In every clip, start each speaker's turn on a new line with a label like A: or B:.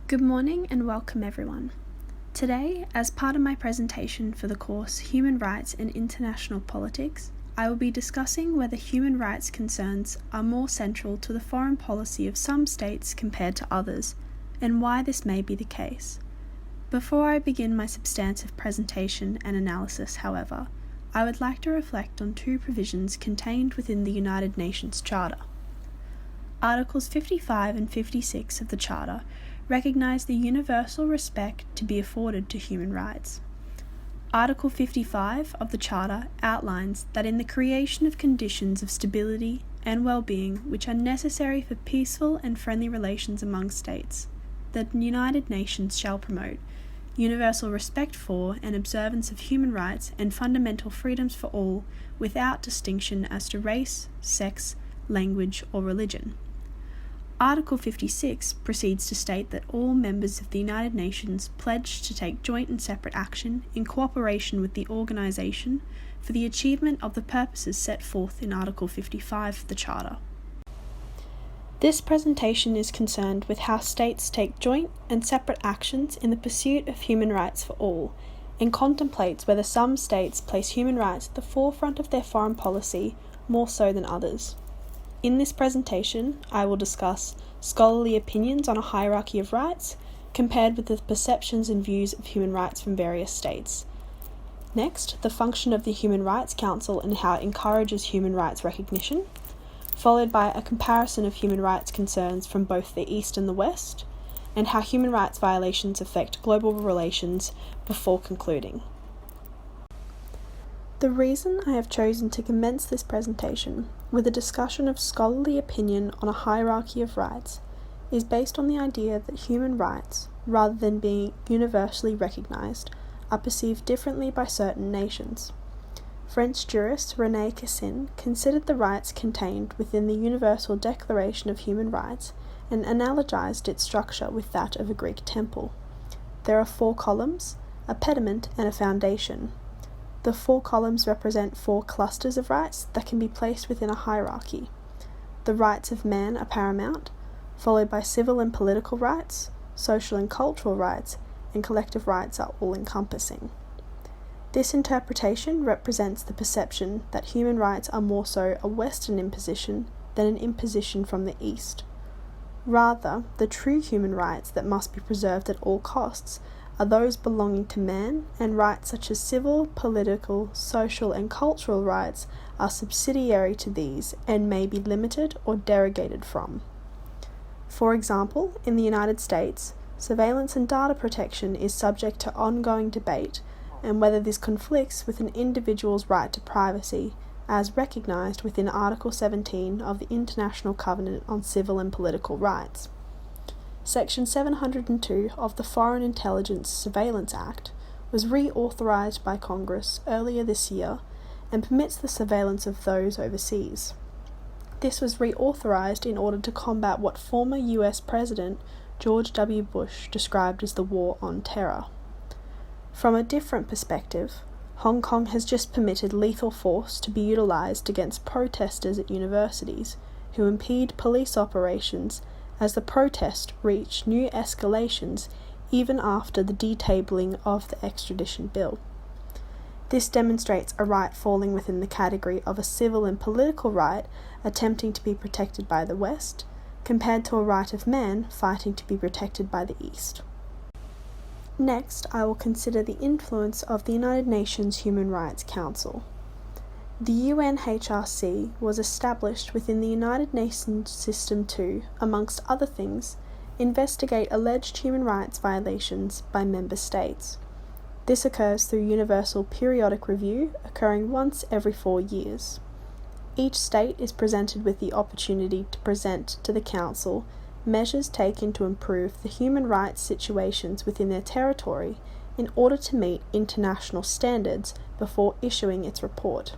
A: Good morning and welcome everyone. Today, as part of my presentation for the course Human Rights and International Politics, I will be discussing whether human rights concerns are more central to the foreign policy of some states compared to others, and why this may be the case. Before I begin my substantive presentation and analysis, however, I would like to reflect on two provisions contained within the United Nations Charter. Articles 55 and 56 of the Charter recognise the universal respect to be afforded to human rights. Article 55 of the Charter outlines that in the creation of conditions of stability and well-being which are necessary for peaceful and friendly relations among states, the United Nations shall promote universal respect for and observance of human rights and fundamental freedoms for all without distinction as to race, sex, language, or religion. Article 56 proceeds to state that all members of the United Nations pledge to take joint and separate action in cooperation with the organisation for the achievement of the purposes set forth in Article 55 of the Charter. This presentation is concerned with how states take joint and separate actions in the pursuit of human rights for all, and contemplates whether some states place human rights at the forefront of their foreign policy more so than others. In this presentation, I will discuss scholarly opinions on a hierarchy of rights compared with the perceptions and views of human rights from various states. Next, the function of the Human Rights Council and how it encourages human rights recognition, followed by a comparison of human rights concerns from both the East and the West, and how human rights violations affect global relations before concluding. The reason I have chosen to commence this presentation with a discussion of scholarly opinion on a hierarchy of rights is based on the idea that human rights, rather than being universally recognised, are perceived differently by certain nations. French jurist René Cassin considered the rights contained within the Universal Declaration of Human Rights and analogized its structure with that of a Greek temple. There are 4 columns, a pediment, and a foundation. The 4 columns represent 4 clusters of rights that can be placed within a hierarchy. The rights of man are paramount, followed by civil and political rights, social and cultural rights, and collective rights are all-encompassing. This interpretation represents the perception that human rights are more so a Western imposition than an imposition from the East. Rather, the true human rights that must be preserved at all costs are those belonging to man, and rights such as civil, political, social, and cultural rights are subsidiary to these and may be limited or derogated from. For example, in the United States, surveillance and data protection is subject to ongoing debate, and whether this conflicts with an individual's right to privacy, as recognised within Article 17 of the International Covenant on Civil and Political Rights. Section 702 of the Foreign Intelligence Surveillance Act was reauthorized by Congress earlier this year and permits the surveillance of those overseas. This was reauthorized in order to combat what former US President George W. Bush described as the War on Terror. From a different perspective, Hong Kong has just permitted lethal force to be utilized against protesters at universities who impede police operations as the protest reached new escalations even after the detabling of the extradition bill. This demonstrates a right falling within the category of a civil and political right attempting to be protected by the West, compared to a right of man fighting to be protected by the East. Next, I will consider the influence of the United Nations Human Rights Council. The UNHRC was established within the United Nations system to, amongst other things, investigate alleged human rights violations by member states. This occurs through universal periodic review, occurring once every 4 years. Each state is presented with the opportunity to present to the Council measures taken to improve the human rights situations within their territory in order to meet international standards before issuing its report.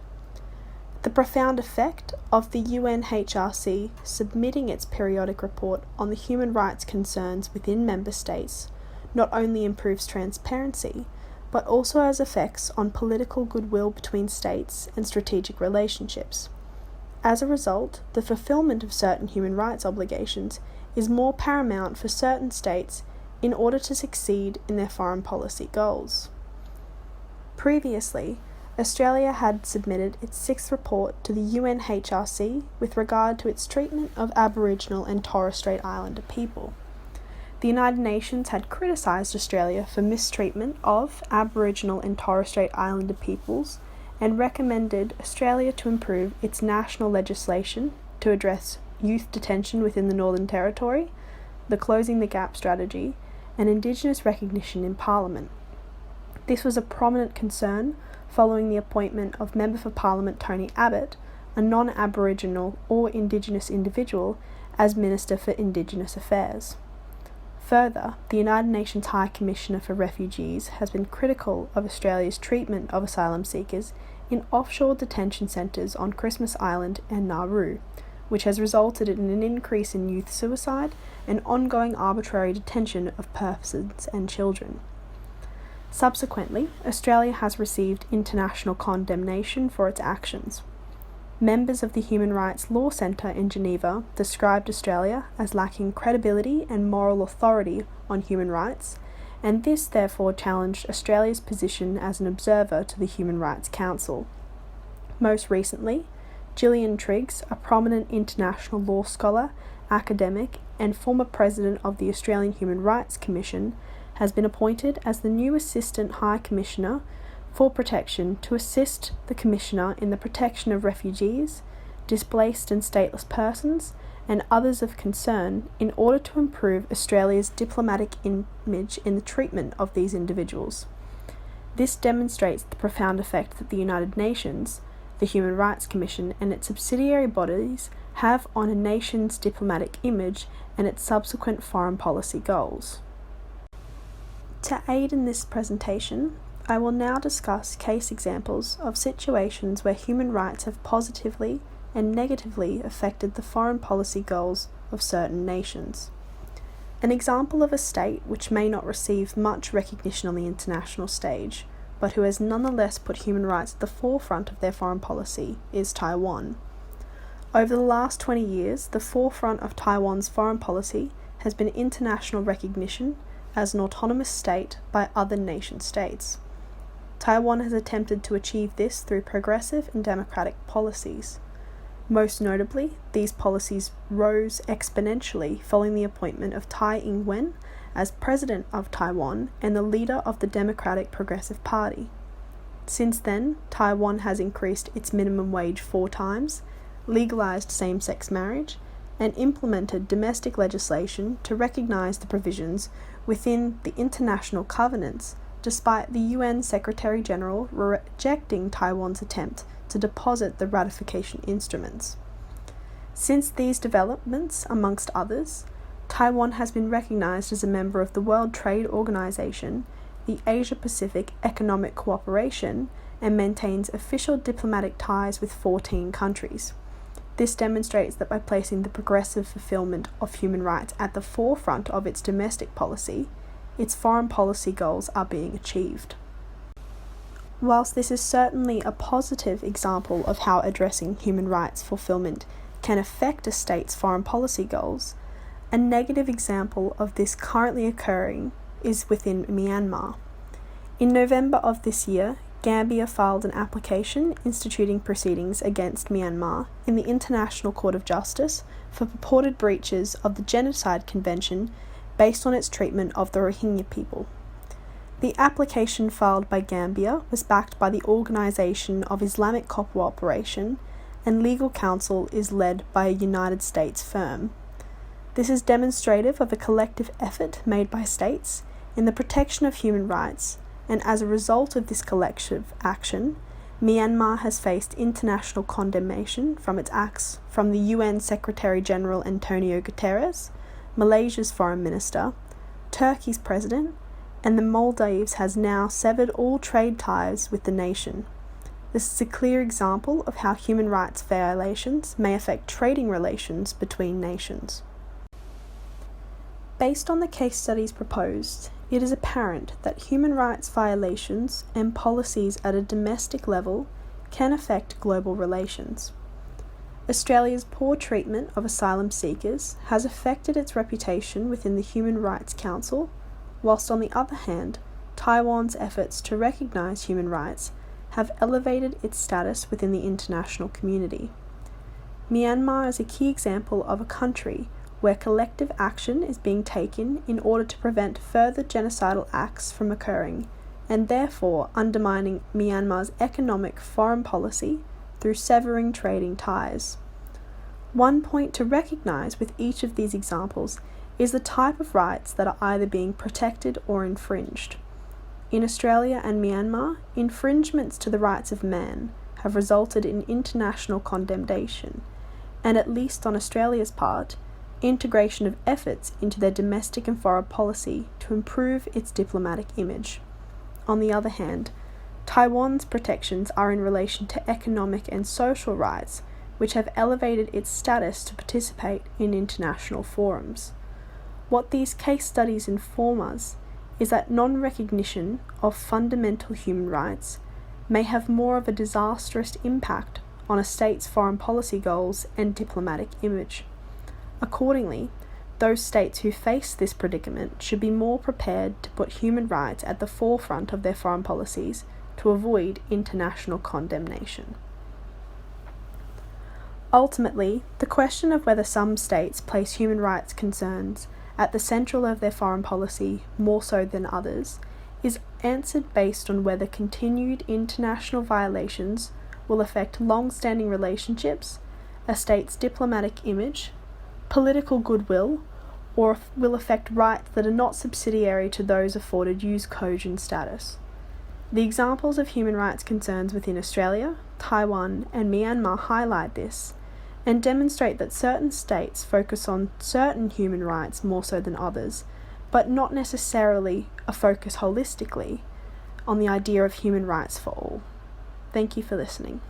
A: The profound effect of the UNHRC submitting its periodic report on the human rights concerns within member states not only improves transparency, but also has effects on political goodwill between states and strategic relationships. As a result, the fulfillment of certain human rights obligations is more paramount for certain states in order to succeed in their foreign policy goals. Previously, Australia had submitted its sixth report to the UNHRC with regard to its treatment of Aboriginal and Torres Strait Islander people. The United Nations had criticised Australia for mistreatment of Aboriginal and Torres Strait Islander peoples and recommended Australia to improve its national legislation to address youth detention within the Northern Territory, the Closing the Gap strategy, and Indigenous recognition in Parliament. This was a prominent concern following the appointment of Member for Parliament Tony Abbott, a non-Aboriginal or Indigenous individual, as Minister for Indigenous Affairs. Further, the United Nations High Commissioner for Refugees has been critical of Australia's treatment of asylum seekers in offshore detention centres on Christmas Island and Nauru, which has resulted in an increase in youth suicide and ongoing arbitrary detention of persons and children. Subsequently, Australia has received international condemnation for its actions. Members of the Human Rights Law Centre in Geneva described Australia as lacking credibility and moral authority on human rights, and this therefore challenged Australia's position as an observer to the Human Rights Council. Most recently, Gillian Triggs, a prominent international law scholar, academic, and former president of the Australian Human Rights Commission, has been appointed as the new Assistant High Commissioner for Protection to assist the Commissioner in the protection of refugees, displaced and stateless persons, and others of concern in order to improve Australia's diplomatic image in the treatment of these individuals. This demonstrates the profound effect that the United Nations, the Human Rights Commission, and its subsidiary bodies have on a nation's diplomatic image and its subsequent foreign policy goals. To aid in this presentation, I will now discuss case examples of situations where human rights have positively and negatively affected the foreign policy goals of certain nations. An example of a state which may not receive much recognition on the international stage, but who has nonetheless put human rights at the forefront of their foreign policy, is Taiwan. Over the last 20 years, the forefront of Taiwan's foreign policy has been international recognition as an autonomous state by other nation-states. Taiwan has attempted to achieve this through progressive and democratic policies. Most notably, these policies rose exponentially following the appointment of Tsai Ing-wen as President of Taiwan and the leader of the Democratic Progressive Party. Since then, Taiwan has increased its minimum wage 4 times, legalized same-sex marriage, and implemented domestic legislation to recognize the provisions within the international covenants, despite the UN Secretary-General rejecting Taiwan's attempt to deposit the ratification instruments. Since these developments, amongst others, Taiwan has been recognized as a member of the World Trade Organization, the Asia-Pacific Economic Cooperation, and maintains official diplomatic ties with 14 countries. This demonstrates that by placing the progressive fulfillment of human rights at the forefront of its domestic policy, its foreign policy goals are being achieved. Whilst this is certainly a positive example of how addressing human rights fulfillment can affect a state's foreign policy goals, a negative example of this currently occurring is within Myanmar. In November of this year, Gambia filed an application instituting proceedings against Myanmar in the International Court of Justice for purported breaches of the Genocide Convention based on its treatment of the Rohingya people. The application filed by Gambia was backed by the Organization of Islamic Cooperation, and legal counsel is led by a United States firm. This is demonstrative of a collective effort made by states in the protection of human rights, and as a result of this collective action, Myanmar has faced international condemnation from its acts from the UN Secretary-General Antonio Guterres, Malaysia's Foreign Minister, Turkey's President, and the Maldives has now severed all trade ties with the nation. This is a clear example of how human rights violations may affect trading relations between nations. Based on the case studies proposed, it is apparent that human rights violations and policies at a domestic level can affect global relations. Australia's poor treatment of asylum seekers has affected its reputation within the Human Rights Council, whilst on the other hand, Taiwan's efforts to recognise human rights have elevated its status within the international community. Myanmar is a key example of a country where collective action is being taken in order to prevent further genocidal acts from occurring, and therefore undermining Myanmar's economic foreign policy through severing trading ties. One point to recognise with each of these examples is the type of rights that are either being protected or infringed. In Australia and Myanmar, infringements to the rights of man have resulted in international condemnation, and at least on Australia's part, integration of efforts into their domestic and foreign policy to improve its diplomatic image. On the other hand, Taiwan's protections are in relation to economic and social rights, which have elevated its status to participate in international forums. What these case studies inform us is that non-recognition of fundamental human rights may have more of a disastrous impact on a state's foreign policy goals and diplomatic image. Accordingly, those states who face this predicament should be more prepared to put human rights at the forefront of their foreign policies to avoid international condemnation. Ultimately, the question of whether some states place human rights concerns at the central of their foreign policy more so than others is answered based on whether continued international violations will affect long-standing relationships, a state's diplomatic image, political goodwill, or will affect rights that are not subsidiary to those afforded jus cogens status. The examples of human rights concerns within Australia, Taiwan, and Myanmar highlight this, and demonstrate that certain states focus on certain human rights more so than others, but not necessarily a focus holistically on the idea of human rights for all. Thank you for listening.